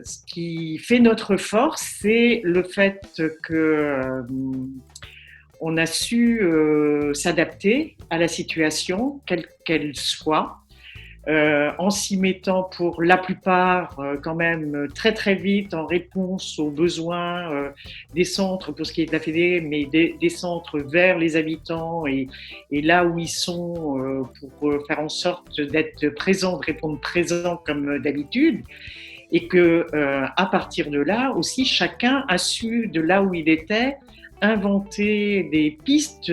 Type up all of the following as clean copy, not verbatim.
ce qui fait notre force, c'est le fait que on a su s'adapter à la situation, quelle qu'elle soit, en s'y mettant pour la plupart quand même très très vite en réponse aux besoins des centres pour ce qui est de la Fédé, mais des centres vers les habitants et là où ils sont pour faire en sorte d'être présents, de répondre présents comme d'habitude. Et que à partir de là aussi, chacun a su, de là où il était, inventer des pistes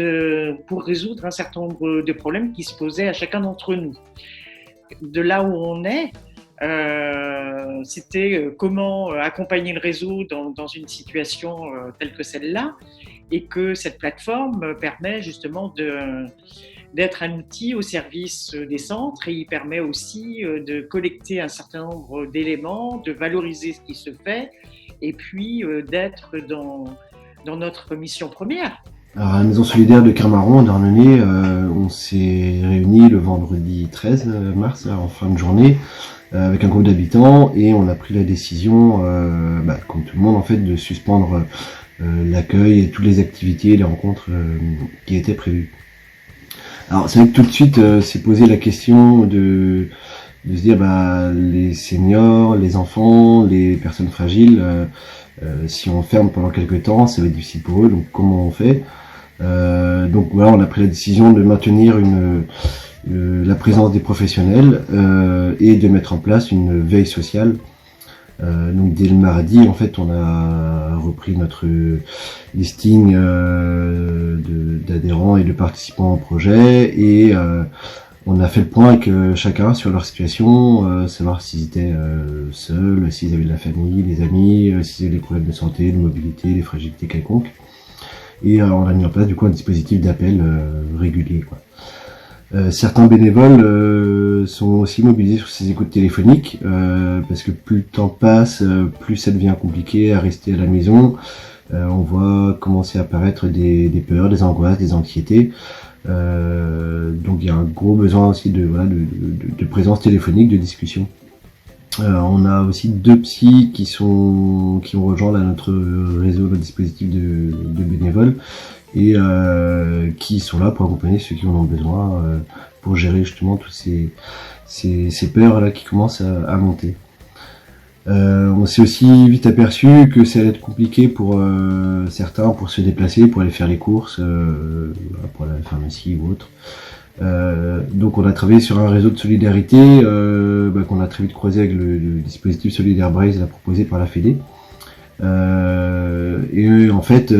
pour résoudre un certain nombre de problèmes qui se posaient à chacun d'entre nous. De là où on est, c'était comment accompagner le réseau dans une situation telle que celle-là, et que cette plateforme permet justement d'être un outil au service des centres, et il permet aussi de collecter un certain nombre d'éléments, de valoriser ce qui se fait, et puis d'être dans notre mission première. Alors, à la Maison Solidaire de Kermaron, en Douarnenez, on s'est réunis le vendredi 13 mars, en fin de journée, avec un groupe d'habitants, et on a pris la décision, comme tout le monde en fait, de suspendre l'accueil et toutes les activités, les rencontres qui étaient prévues. Alors c'est vrai que tout de suite s'est posé la question de se dire les seniors, les enfants, les personnes fragiles, si on ferme pendant quelques temps, ça va être difficile pour eux, donc comment on fait? Donc voilà, on a pris la décision de maintenir la présence des professionnels et de mettre en place une veille sociale. Donc dès le mardi, en fait, on a repris notre listing d'adhérents et de participants au projet, et on a fait le point avec chacun sur leur situation, savoir s'ils étaient seuls, s'ils avaient de la famille, des amis, s'ils avaient des problèmes de santé, de mobilité, des fragilités quelconques. Et on a mis en place du coup un dispositif d'appel régulier, quoi. Certains bénévoles sont aussi mobilisés sur ces écoutes téléphoniques, parce que plus le temps passe, plus ça devient compliqué à rester à la maison. On voit commencer à apparaître des peurs, des angoisses, des anxiétés. Donc il y a un gros besoin aussi de présence téléphonique, de discussion. On a aussi 2 psys qui ont rejoint notre réseau, notre dispositif de bénévoles, et qui sont là pour accompagner ceux qui en ont besoin, pour gérer justement toutes ces peurs là qui commencent à monter. On s'est aussi vite aperçu que ça allait être compliqué pour certains pour se déplacer, pour aller faire les courses, pour la pharmacie ou autre. Donc on a travaillé sur un réseau de solidarité qu'on a très vite croisé avec le dispositif Solidaire Braise proposé par la Fédé. Et en fait,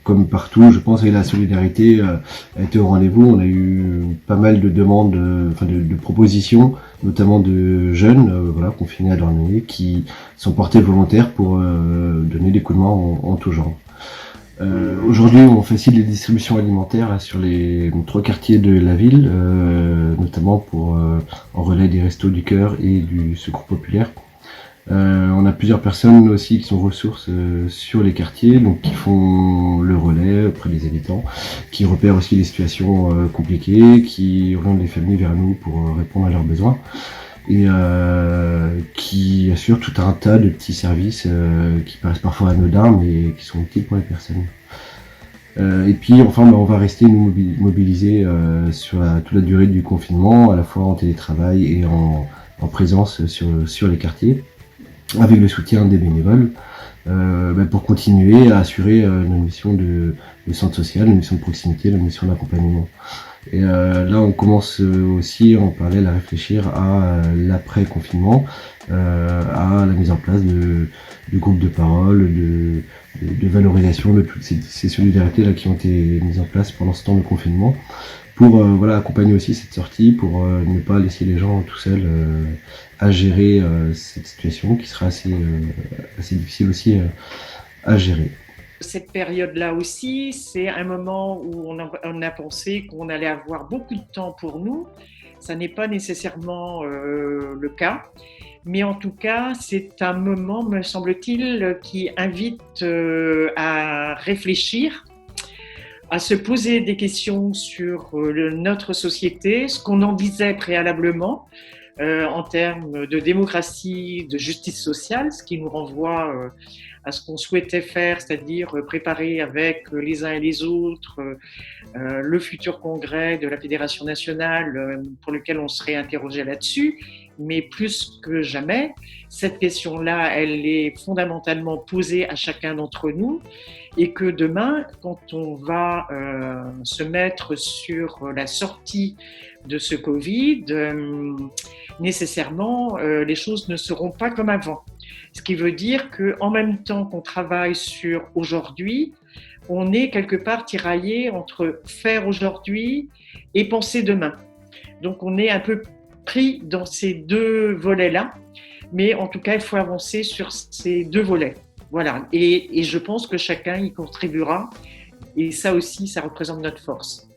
comme partout, je pense que la solidarité a été au rendez-vous. On a eu pas mal de demandes, de propositions, notamment de jeunes confinés à Douarnenez, qui sont portés volontaires pour donner des coups de main en tout genre. Aujourd'hui, on facilite les distributions alimentaires là, sur les 3 quartiers de la ville, notamment en relais des Restos du Cœur et du Secours Populaire. On a plusieurs personnes aussi qui sont ressources sur les quartiers, donc qui font le relais auprès des habitants, qui repèrent aussi les situations compliquées, qui orientent les familles vers nous pour répondre à leurs besoins, et qui assurent tout un tas de petits services qui paraissent parfois anodins mais qui sont utiles pour les personnes. Et puis enfin on va rester nous mobilisés sur toute la durée du confinement, à la fois en télétravail et en présence sur les quartiers, avec le soutien des bénévoles, pour continuer à assurer notre mission de centre social, notre mission de proximité, notre mission d'accompagnement. Et là on commence aussi en parallèle à réfléchir à l'après-confinement, à la mise en place de groupes de parole, de valorisation de toutes ces solidarités là qui ont été mises en place pendant ce temps de confinement, pour accompagner aussi cette sortie, pour ne pas laisser les gens tout seuls à gérer cette situation qui sera assez difficile aussi à gérer. Cette période-là aussi, c'est un moment où on a pensé qu'on allait avoir beaucoup de temps pour nous. Ça n'est pas nécessairement le cas, mais en tout cas, c'est un moment, me semble-t-il, qui invite à réfléchir, à se poser des questions sur notre société, ce qu'on en disait préalablement, en termes de démocratie, de justice sociale, ce qui nous renvoie à ce qu'on souhaitait faire, c'est-à-dire préparer avec les uns et les autres le futur congrès de la Fédération nationale pour lequel on serait interrogé là-dessus. Mais plus que jamais, cette question-là, elle est fondamentalement posée à chacun d'entre nous et que demain, quand on va se mettre sur la sortie de ce Covid, nécessairement, les choses ne seront pas comme avant. Ce qui veut dire qu'en même temps qu'on travaille sur aujourd'hui, on est quelque part tiraillé entre faire aujourd'hui et penser demain. Donc on est un peu pris dans ces deux volets-là, mais en tout cas, il faut avancer sur ces deux volets. Voilà, et je pense que chacun y contribuera, et ça aussi, ça représente notre force.